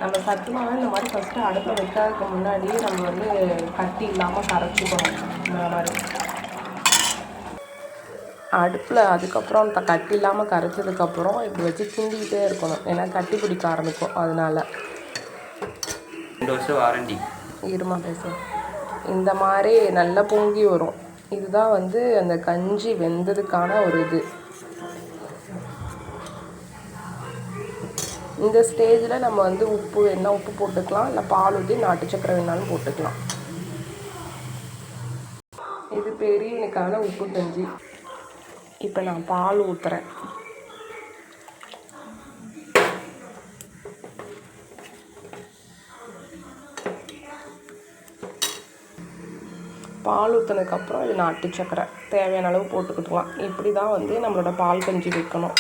நம்ம சத்து மாவை இந்த மாதிரி ஃபஸ்ட்டு அடுப்பில் வைக்கிறதுக்கு முன்னாடி நம்ம வந்து கட்டி இல்லாமல் கரைச்சிக்கணும். இந்த மாதிரி அடுப்பில் அதுக்கப்புறம் கட்டி இல்லாமல் கரைச்சதுக்கப்புறம் இப்படி வச்சு கிண்டிக்கிட்டே இருக்கணும். ஏன்னா கட்டி பிடிக்க ஆரம்பிக்கும். அதனால 2 வருஷம் வாரண்டி. இருமா பேச. இந்த மாதிரி நல்லா பொங்கி வரும். இதுதான் வந்து அந்த கஞ்சி வெந்ததுக்கான ஒரு இது. இந்த ஸ்டேஜில் நம்ம வந்து உப்பு வேணால் உப்பு போட்டுக்கலாம், இல்லை பால் ஊற்றி நாட்டு சக்கரை வேணாலும் போட்டுக்கலாம். இது பெரியவனுக்கான உப்பு கஞ்சி. இப்போ நான் பால் ஊற்றுறேன். பால் ஊற்றினதுக்கப்புறம் இது நாட்டு சக்கரை தேவையான அளவு போட்டுக்கிட்டுலாம். இப்படி தான் வந்து நம்மளோட பால் கஞ்சி வைக்கணும்.